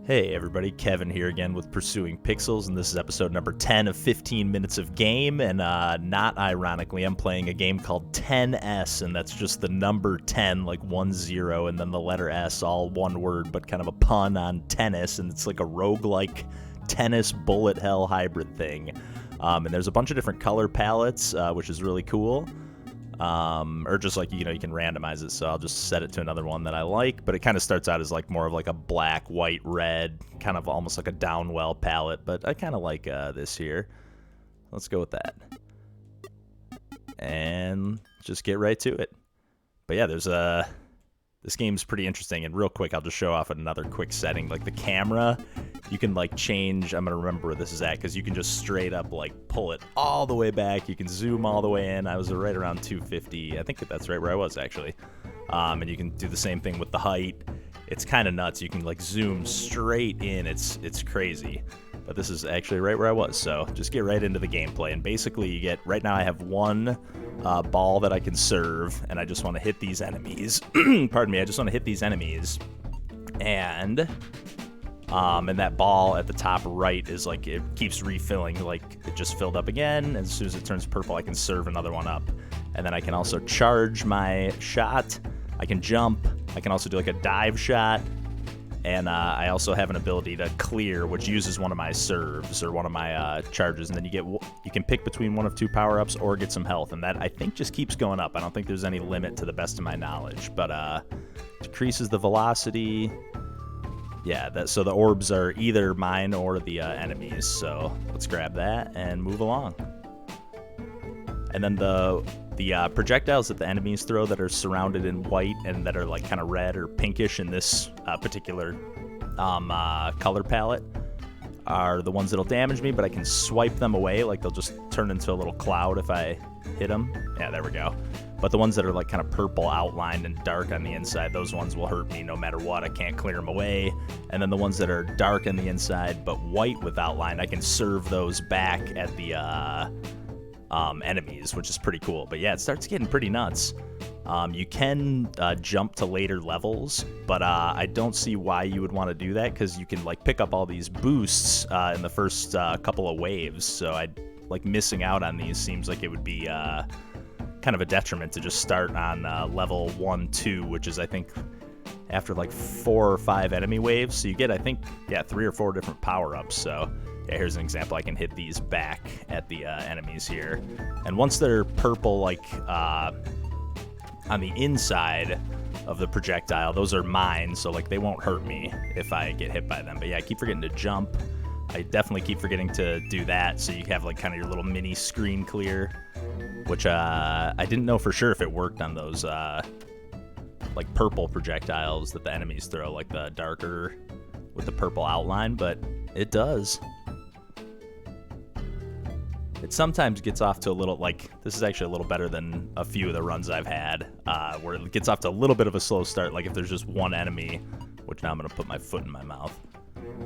Hey everybody, Kevin here again with Pursuing Pixels, and this is episode number 10 of 15 Minutes of Game, and not ironically, I'm playing a game called 10S, and that's just the number 10, like 10, and then the letter S, all one word, but kind of a pun on tennis, and it's like a roguelike tennis bullet hell hybrid thing. And there's a bunch of different color palettes, which is really cool. Or just like, you can randomize it, so I'll just set it to another one that I like, but it kind of starts out as like more of like a black, white, red, kind of almost like a downwell palette, but I kind of like this here. Let's go with that. And just get right to it. But yeah, this game's pretty interesting, and real quick, I'll just show off another quick setting. Like the camera, you can like change, I'm gonna remember where this is at, because you can just straight up like pull it all the way back. You can zoom all the way in. I was right around 250. I think that's right where I was actually. And you can do the same thing with the height. It's kind of nuts. You can like zoom straight in. It's crazy. But this is actually right where I was, so just get right into the gameplay. And basically you get, right now I have one ball that I can serve, and I just want to hit these enemies. Pardon me, I just want to hit these enemies. And that ball at the top right is like, it keeps refilling, like it just filled up again. And as soon as it turns purple, I can serve another one up. And then I can also charge my shot. I can jump. I can also do like a dive shot. And I also have an ability to clear, which uses one of my serves or one of my charges, and then you can pick between one of two power-ups or get some health, and that I think just keeps going up. I don't think there's any limit to the best of my knowledge, but decreases the velocity. Yeah, so the orbs are either mine or the enemies. So let's grab that and move along. And then the projectiles that the enemies throw that are surrounded in white and that are like kind of red or pinkish in this particular color palette are the ones that'll damage me, but I can swipe them away. Like they'll just turn into a little cloud if I hit them. Yeah, there we go. But the ones that are like kind of purple outlined and dark on the inside, those ones will hurt me no matter what. I can't clear them away. And then the ones that are dark on the inside but white with outline, I can serve those back at the enemies, which is pretty cool. But yeah, it starts getting pretty nuts. You can jump to later levels, but I don't see why you would want to do that, because you can like pick up all these boosts in the first couple of waves. So like missing out on these seems like it would be kind of a detriment to just start on level 1, 2, which is I think after like 4 or 5 enemy waves. So you get, I think, 3 or 4 different power-ups. So yeah, here's an example. I can hit these back at the enemies here. And once they're purple, like on the inside of the projectile, those are mine, so like they won't hurt me if I get hit by them. But yeah, I keep forgetting to jump. I definitely keep forgetting to do that, so you have like kind of your little mini screen clear, which I didn't know for sure if it worked on those like purple projectiles that the enemies throw, like the darker with the purple outline, but it does. It sometimes gets off to a little, like, this is actually a little better than a few of the runs I've had, where it gets off to a little bit of a slow start, like if there's just one enemy, which now I'm going to put my foot in my mouth,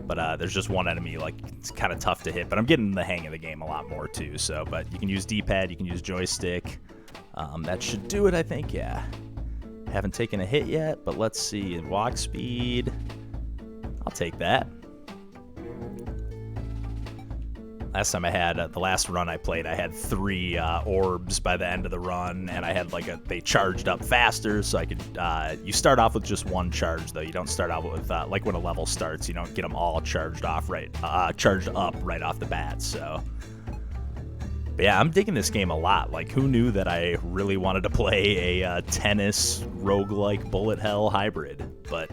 but there's just one enemy, like, it's kind of tough to hit, but I'm getting the hang of the game a lot more, too, so, but you can use D-pad, you can use joystick, that should do it, I think, yeah. Haven't taken a hit yet, but let's see, walk speed, I'll take that. Last time I had, the last run I played, I had 3 orbs by the end of the run, and I had like they charged up faster, so I could, you start off with just 1 charge, though. You don't start out with, like when a level starts, you don't get them all charged up right off the bat, so. But yeah, I'm digging this game a lot. Like, who knew that I really wanted to play a tennis roguelike bullet hell hybrid, but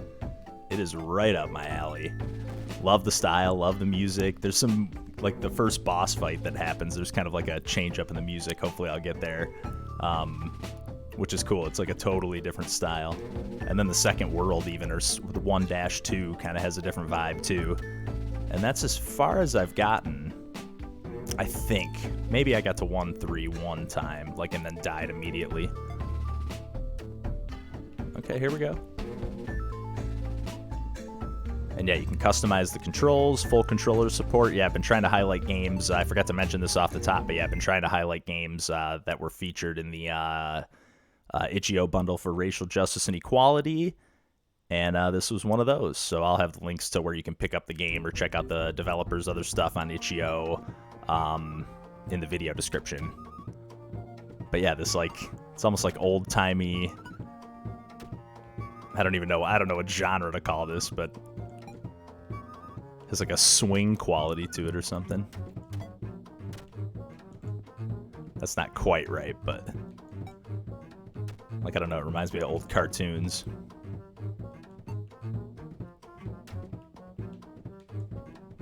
it is right up my alley. Love the style, love the music. There's some, like the first boss fight that happens, there's kind of like a change up in the music. Hopefully I'll get there, which is cool. It's like a totally different style. And then the second world even, or the 1-2 kind of has a different vibe too. And that's as far as I've gotten, I think. Maybe I got to 1-3 one time, like, and then died immediately. Okay, here we go. And yeah, you can customize the controls, full controller support. Yeah, I've been trying to highlight games. I forgot to mention this off the top, but yeah, I've been trying to highlight games that were featured in the itch.io bundle for racial justice and equality. And this was one of those. So I'll have links to where you can pick up the game or check out the developers' other stuff on itch.io in the video description. But yeah, this it's almost like old-timey. I don't know what genre to call this, but it has like a swing quality to it or something. That's not quite right, but I don't know, it reminds me of old cartoons.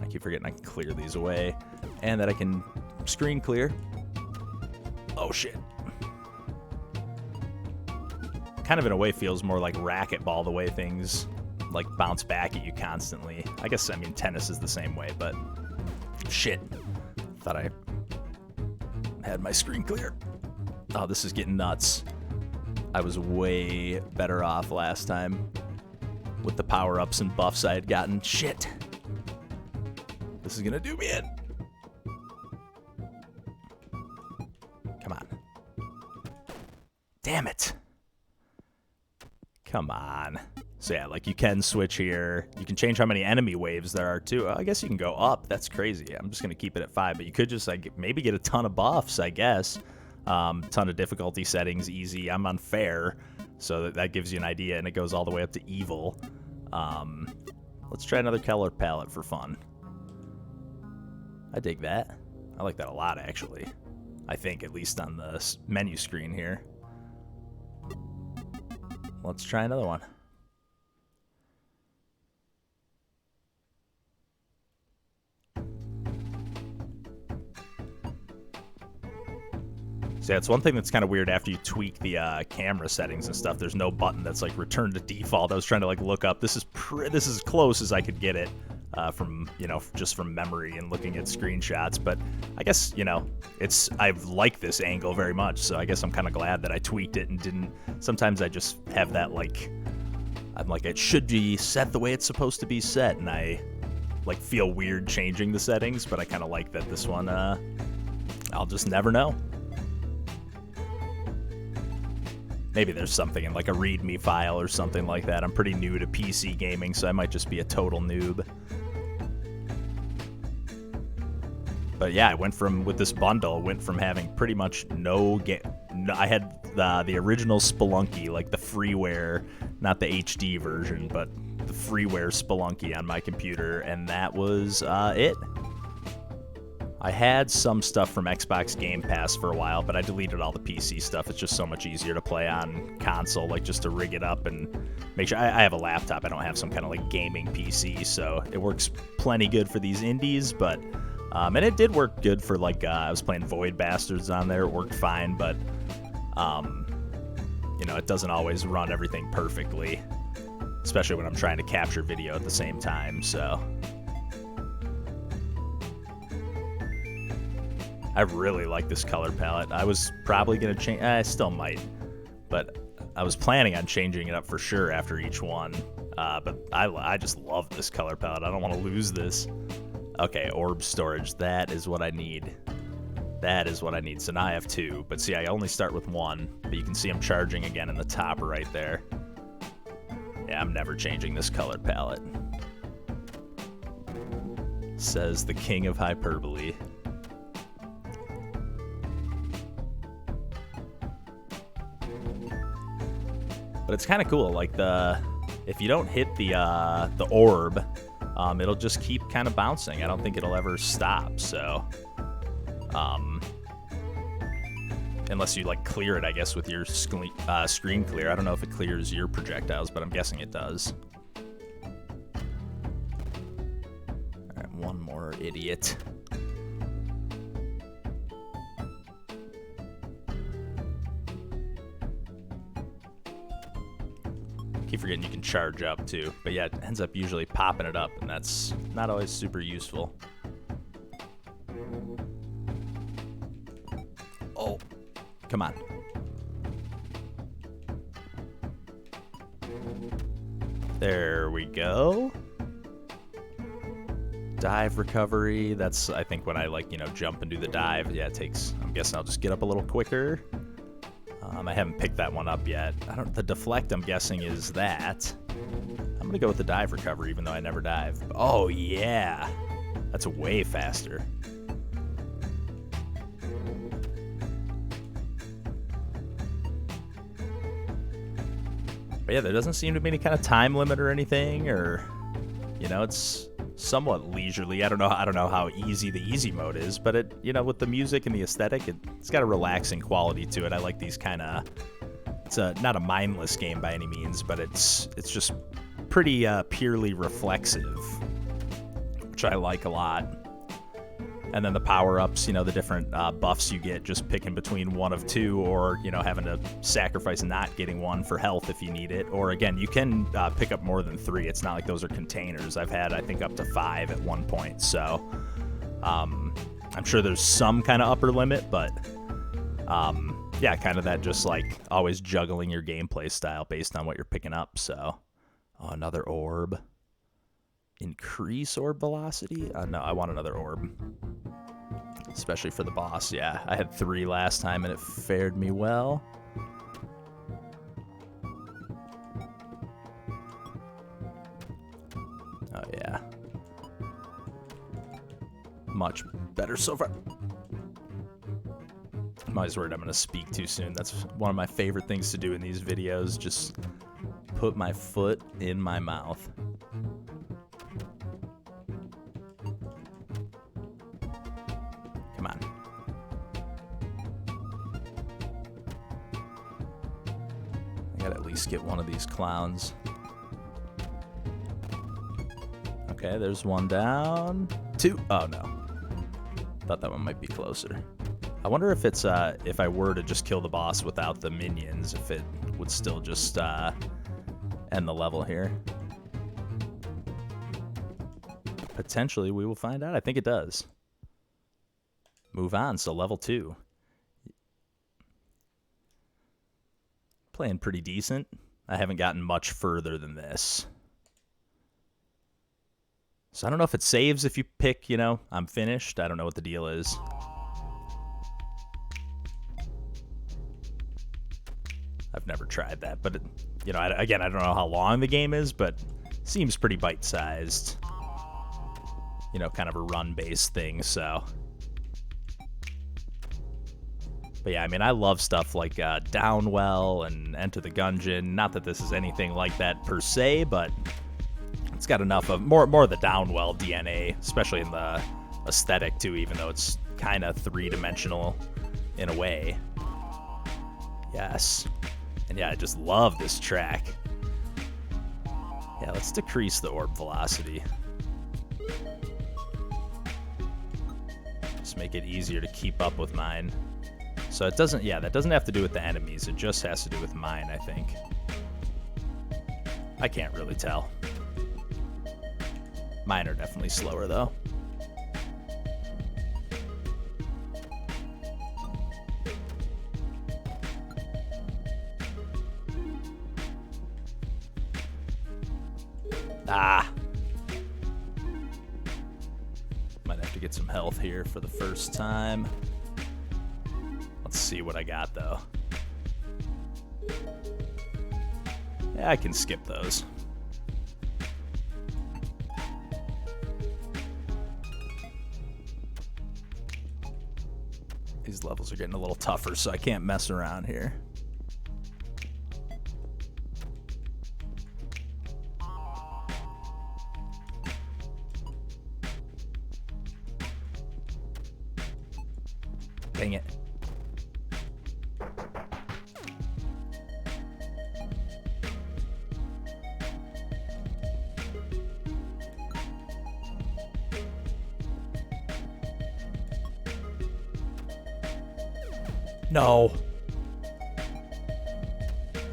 I keep forgetting I can clear these away, and that I can screen clear. Oh shit. Kind of in a way feels more like racquetball, the way things like bounce back at you constantly. I guess, I mean, tennis is the same way, but shit. Thought I had my screen clear. Oh, this is getting nuts. I was way better off last time with the power-ups and buffs I had gotten. Shit. This is gonna do me in. Come on. Damn it. Come on. So yeah, like you can switch here. You can change how many enemy waves there are too. I guess you can go up. That's crazy. I'm just gonna keep it at 5, but you could just like maybe get a ton of buffs, I guess. Ton of difficulty settings, easy. I'm on fair, so that gives you an idea, and it goes all the way up to evil. Let's try another color palette for fun. I dig that. I like that a lot, actually. I think, at least on the menu screen here. Let's try another one. So yeah, it's one thing that's kind of weird after you tweak the camera settings and stuff. There's no button that's like return to default. I was trying to like look up. This is as close as I could get it from, you know, just from memory and looking at screenshots. But I guess, you know, I've liked this angle very much. So I guess I'm kind of glad that I tweaked it and didn't. Sometimes I just have that I'm like, it should be set the way it's supposed to be set, and I like feel weird changing the settings. But I kind of like that this one. I'll just never know. Maybe there's something in like a README file or something like that. I'm pretty new to PC gaming, so I might just be a total noob. But yeah, with this bundle, went from having pretty much no game. I had the original Spelunky, like the freeware, not the HD version, but the freeware Spelunky on my computer, and that was it. I had some stuff from Xbox Game Pass for a while, but I deleted all the PC stuff. It's just so much easier to play on console, like just to rig it up and make sure. I have a laptop. I don't have some kind of like gaming PC, so it works plenty good for these indies, but and it did work good for like I was playing Void Bastards on there. It worked fine, but you know, it doesn't always run everything perfectly, especially when I'm trying to capture video at the same time, so. I really like this color palette. I was probably going to change. I still might. But I was planning on changing it up for sure after each one. But I just love this color palette. I don't want to lose this. Okay, orb storage. That is what I need. That is what I need. So now I have 2. But see, I only start with 1. But you can see I'm charging again in the top right there. Yeah, I'm never changing this color palette. Says the king of hyperbole. But it's kind of cool, like if you don't hit the orb, it'll just keep kind of bouncing. I don't think it'll ever stop, so unless you like clear it, I guess, with your screen clear. I don't know if it clears your projectiles, but I'm guessing it does. All right, one more idiot. Keep forgetting you can charge up too, but yeah, it ends up usually popping it up, and that's not always super useful. Oh, come on. There we go. Dive recovery. That's, I think, when I like, you know, jump and do the dive. Yeah, it takes, I'm guessing I'll just get up a little quicker. I haven't picked that one up yet. The deflect, I'm guessing, is that. gonna go with the dive recovery, even though I never dive. Oh yeah, that's way faster. But yeah, there doesn't seem to be any kind of time limit or anything, or you know, it's somewhat leisurely. I don't know how easy the easy mode is, but it, you know, with the music and the aesthetic, it's got a relaxing quality to it. I like these kind of. It's not a mindless game by any means, but it's just pretty purely reflexive, which I like a lot. And then the power-ups, you know, the different buffs you get just picking between one of two, or, you know, having to sacrifice not getting one for health if you need it. Or, again, you can pick up more than 3. It's not like those are containers. I've had, I think, up to 5 at one point. So I'm sure there's some kind of upper limit, but yeah, kind of that just, like, always juggling your gameplay style based on what you're picking up. So, oh, another orb. Increase orb velocity? No, I want another orb. Especially for the boss, yeah. I had 3 last time and it fared me well. Oh, yeah. Much better so far. I'm always worried I'm going to speak too soon. That's one of my favorite things to do in these videos. Just put my foot in my mouth. Come on. I gotta at least get one of these clowns. Okay, there's one down. 2. Oh, no. Thought that one might be closer. I wonder if it's, if I were to just kill the boss without the minions, if it would still just, end the level here. Potentially, we will find out. I think it does. Move on, so level 2. Playing pretty decent. I haven't gotten much further than this. So I don't know if it saves if you pick, you know, I'm finished. I don't know what the deal is. I've never tried that, but, you know, again, I don't know how long the game is, but it seems pretty bite-sized. You know, kind of a run-based thing, so. But yeah, I mean, I love stuff like Downwell and Enter the Gungeon. Not that this is anything like that per se, but it's got enough of more of the Downwell DNA, especially in the aesthetic too, even though it's kind of 3-dimensional in a way. Yes. And yeah, I just love this track. Yeah, let's decrease the orb velocity. Just make it easier to keep up with mine. So it doesn't, yeah, that doesn't have to do with the enemies. It just has to do with mine, I think. I can't really tell. Mine are definitely slower, though. Ah. Might have to get some health here for the first time. Let's see what I got, though. Yeah, I can skip those. These levels are getting a little tougher, so I can't mess around here. Dang it. No.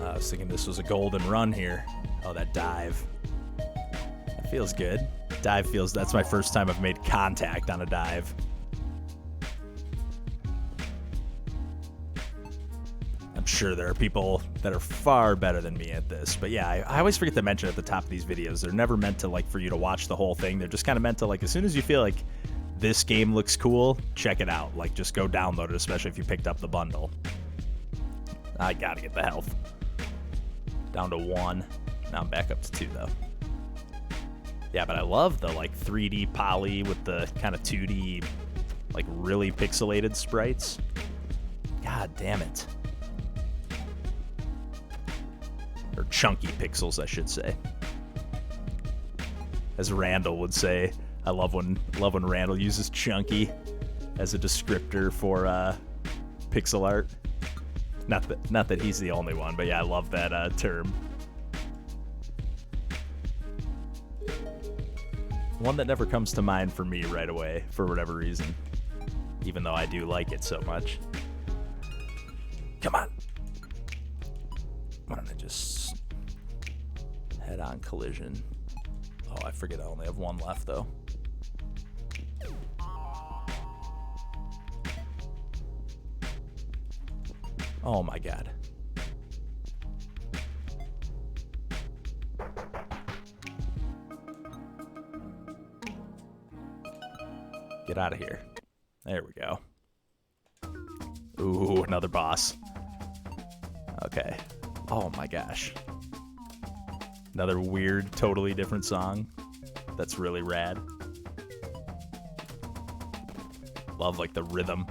I was thinking this was a golden run here. Oh, that dive. That feels good. Dive feels, that's my first time I've made contact on a dive. I'm sure there are people that are far better than me at this. But yeah, I always forget to mention at the top of these videos, they're never meant to, like, for you to watch the whole thing. They're just kind of meant to, like, as soon as you feel like this game looks cool, check it out. Like, just go download it, especially if you picked up the bundle. I gotta get the health. Down to 1. Now I'm back up to 2, though. Yeah, but I love the like 3D poly with the kind of 2D, like really pixelated sprites. God damn it. Or chunky pixels, I should say. As Randall would say, I love when Randall uses chunky as a descriptor for pixel art. Not that he's the only one, but yeah, I love that term. One that never comes to mind for me right away, for whatever reason. Even though I do like it so much. Come on. Why don't I just head-on collision? Oh, I forget I only have one left, though. Oh my god. Get out of here. There we go. Ooh, another boss. Okay. Oh my gosh. Another weird, totally different song. That's really rad. Love like the rhythm.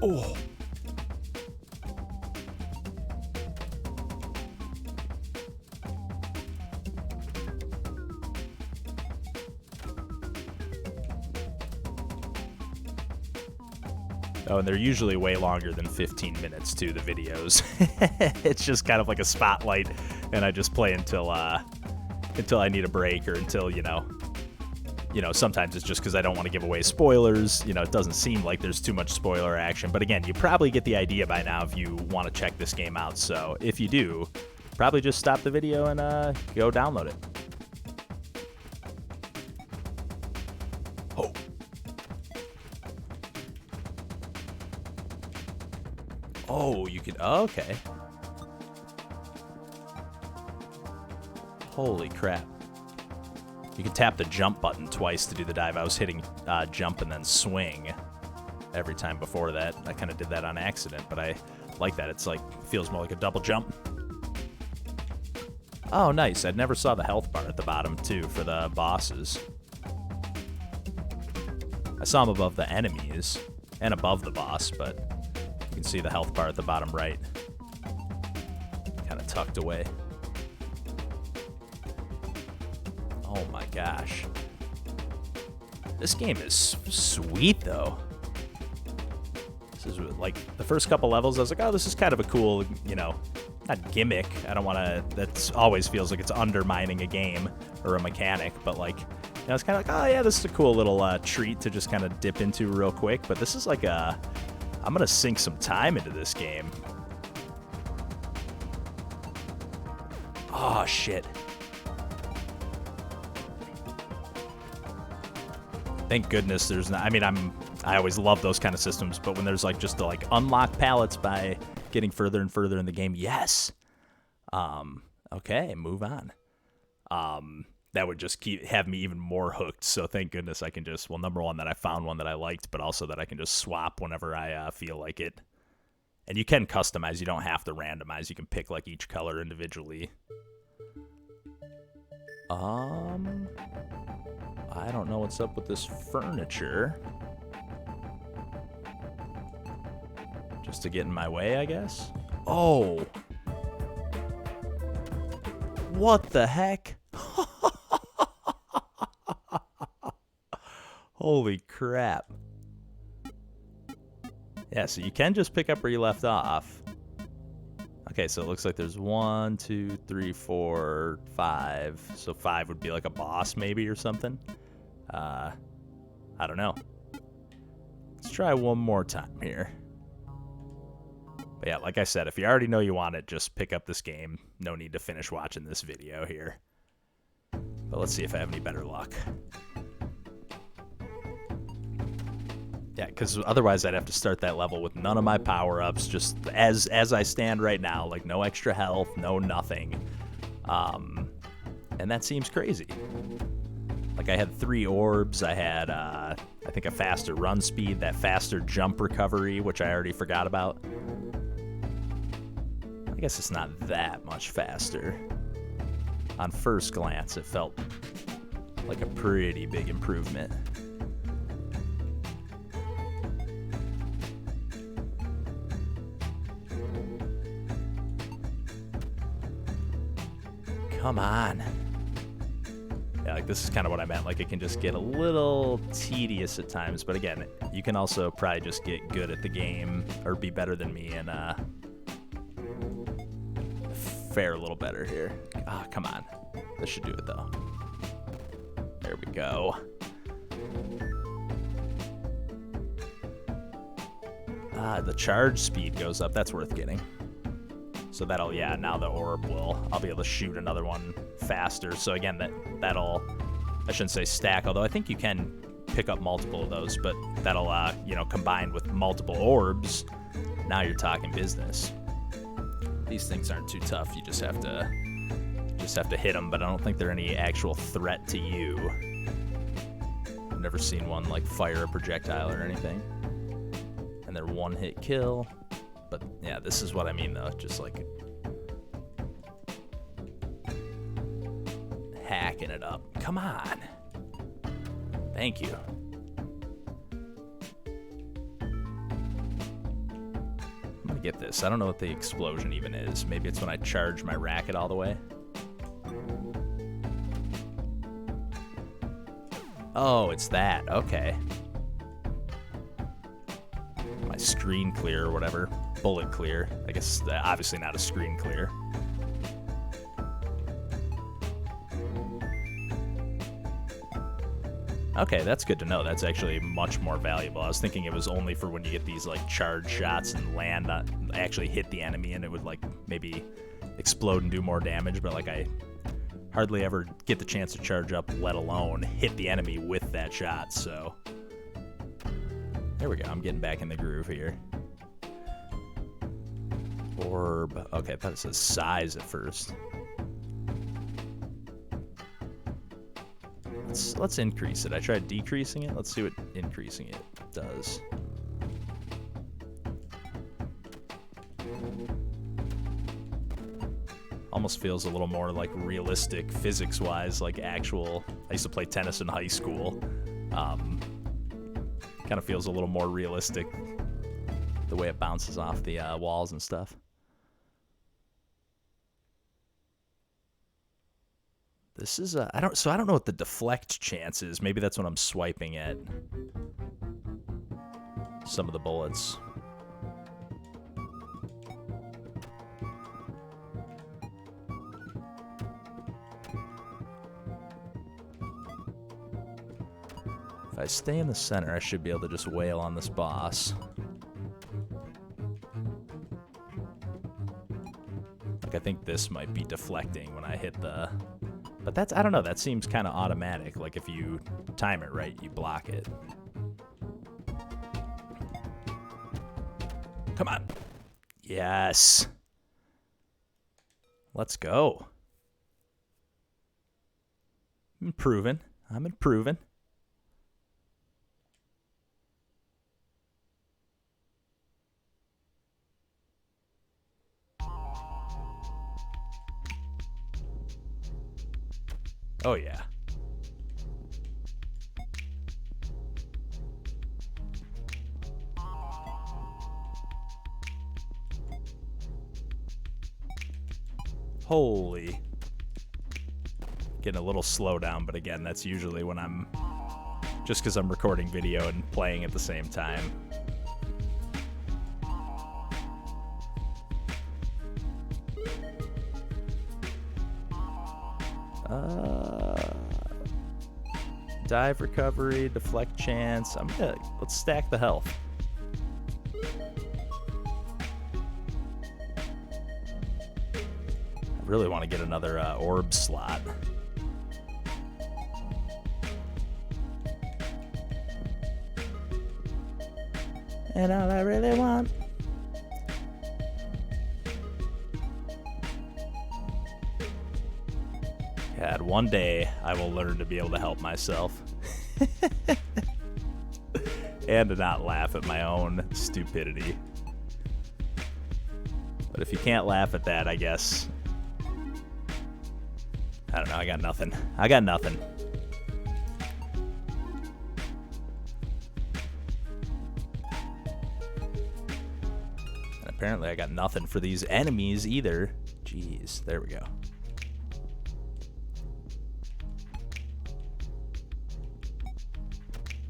Oh. Oh, and they're usually way longer than 15 minutes, too, the videos. It's just kind of like a spotlight, and I just play until I need a break, or until, you know, sometimes it's just because I don't want to give away spoilers. You know, it doesn't seem like there's too much spoiler action. But again, you probably get the idea by now if you want to check this game out. So if you do, probably just stop the video and go download it. Oh. Oh, you can... Oh, okay. Holy crap. You can tap the jump button twice to do the dive. I was hitting jump and then swing every time before that. I kind of did that on accident, but I like that. It's like, feels more like a double jump. Oh, nice. I never saw the health bar at the bottom, too, for the bosses. I saw them above the enemies and above the boss, but you can see the health bar at the bottom right. Kind of tucked away. Oh my gosh. This game is sweet, though. This is like the first couple levels, I was like, oh, this is kind of a cool, you know, not gimmick. I don't want to, that always feels like it's undermining a game or a mechanic, but like, you know, it's kind of like, oh yeah, this is a cool little treat to just kind of dip into real quick. But this is like a, I'm going to sink some time into this game. Oh, shit. Thank goodness there's not, I mean, I always love those kind of systems, but when there's like just to like unlock pallets by getting further and further in the game, yes. Okay, move on. That would just have me even more hooked. So thank goodness I can just, well, number one, that I found one that I liked, but also that I can just swap whenever I feel like it. And you can customize. You don't have to randomize. You can pick like each color individually. I don't know what's up with this furniture. Just to get in my way, I guess. Oh. What the heck? Holy crap. Yeah, so you can just pick up where you left off. Okay, so it looks like there's 1, 2, 3, 4, 5. So 5 would be like a boss maybe or something. I don't know. Let's try one more time here. But yeah, like I said, if you already know you want it, just pick up this game. No need to finish watching this video here. But let's see if I have any better luck. Yeah, because otherwise I'd have to start that level with none of my power-ups, just as I stand right now, like no extra health, no nothing. And that seems crazy. Like I had 3 orbs, I had, I think a faster run speed, that faster jump recovery, which I already forgot about. I guess it's not that much faster. on first glance, it felt like a pretty big improvement. Come on. Yeah, like this is kind of what I meant. Like it can just get a little tedious at times, but again, you can also probably just get good at the game or be better than me and fare a little better here. Ah, come on. This should do it though. There we go. The charge speed goes up. That's worth getting. So that'll, yeah, now the orb I'll be able to shoot another one faster. So again, that'll, I shouldn't say stack, although I think you can pick up multiple of those, but that'll, combined with multiple orbs, now you're talking business. These things aren't too tough. You just have to hit them, but I don't think they're any actual threat to you. I've never seen one like fire a projectile or anything. And they're one-hit kill. But yeah, this is what I mean though, just like hacking it up. Come on. Thank you. I'm gonna get this. I don't know what the explosion even is. Maybe it's when I charge my racket all the way. Oh, it's that. Okay. My screen clear or whatever. Bullet clear. I guess obviously not a screen clear. Okay, that's good to know. That's actually much more valuable. I was thinking it was only for when you get these like charge shots and land on, actually hit the enemy and it would like maybe explode and do more damage, but like I hardly ever get the chance to charge up, let alone hit the enemy with that shot, so there we go. I'm getting back in the groove here. Orb. Okay, I thought it says size at first. Let's increase it. I tried decreasing it. Let's see what increasing it does. Almost feels a little more like realistic physics-wise, like actual. I used to play tennis in high school. Kind of feels a little more realistic the way it bounces off the walls and stuff. This is I don't know what the deflect chance is. Maybe that's when I'm swiping at some of the bullets. If I stay in the center, I should be able to just wail on this boss. Like I think this might be deflecting when I hit the... But that's, I don't know, that seems kind of automatic. Like if you time it right, you block it. Come on. Yes. Let's go. I'm improving. Oh, yeah. Holy. Getting a little slow down, but again, that's usually when I'm... Just because I'm recording video and playing at the same time. Dive recovery, deflect chance. Let's stack the health. I really want to get another orb slot. And all I really want. God, one day I will learn to be able to help myself. And to not laugh at my own stupidity. But if you can't laugh at that, I guess I don't know. I got nothing. I got nothing. And apparently I got nothing for these enemies either. Jeez. There we go.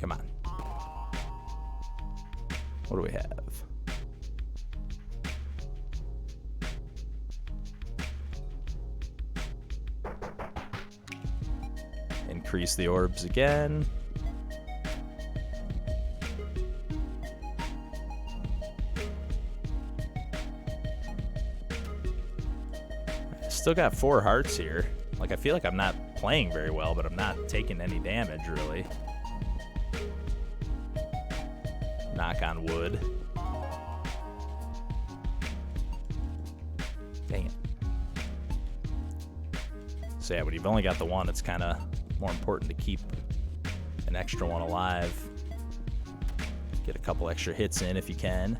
Come on. What do we have? Increase the orbs again. I still got 4 hearts here. Like, I feel like I'm not playing very well, but I'm not taking any damage, really. Knock on wood. Dang it. So yeah, when you've only got the one, it's kind of more important to keep an extra one alive. Get a couple extra hits in if you can.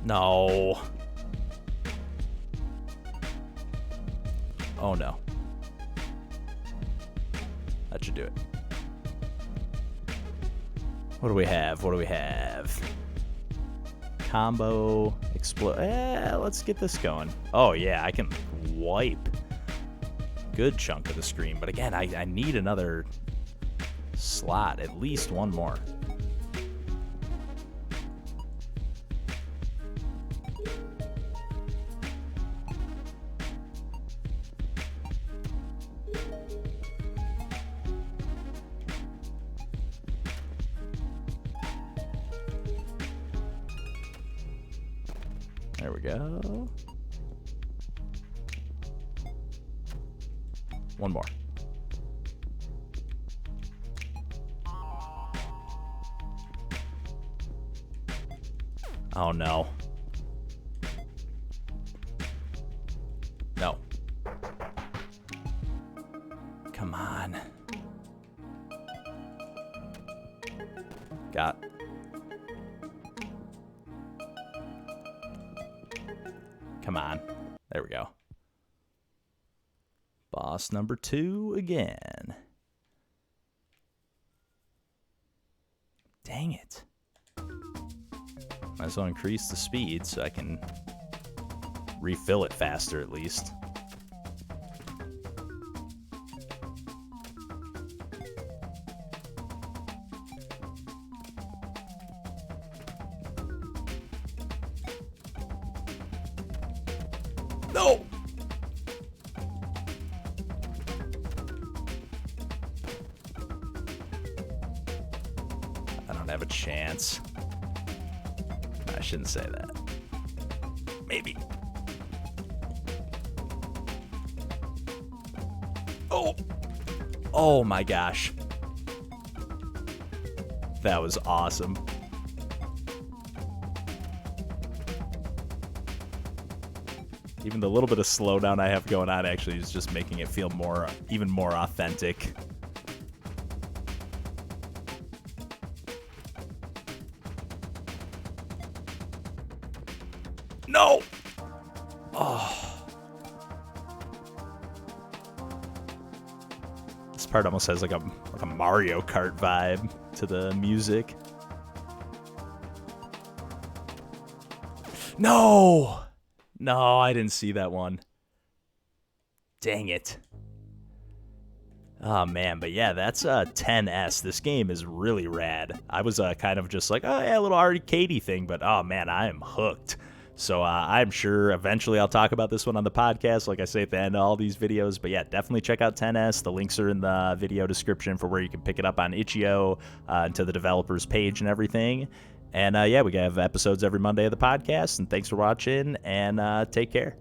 No. Oh no. That should do it. What do we have? What do we have? Combo, explode. Let's get this going. Oh yeah, I can wipe good chunk of the screen. But again, I need another slot, at least one more. There we go. One more. Oh no. No. Come on. Got. Come on. There we go. Boss number 2 again. Dang it. Might as well increase the speed so I can refill it faster at least. No! I don't have a chance. I shouldn't say that. Maybe. Oh! Oh my gosh. That was awesome. Even the little bit of slowdown I have going on actually is just making it feel more, even more authentic. No! Oh. This part almost has like a Mario Kart vibe to the music. No! No, I didn't see that one. Dang it. Oh, man. But yeah, that's 10S. This game is really rad. I was kind of just like, oh, yeah, a little arcadey thing. But, oh, man, I am hooked. So I'm sure eventually I'll talk about this one on the podcast, like I say at the end of all these videos. But yeah, definitely check out 10S. The links are in the video description for where you can pick it up on itch.io and to the developer's page and everything. And yeah, we have episodes every Monday of the podcast. And thanks for watching, and take care.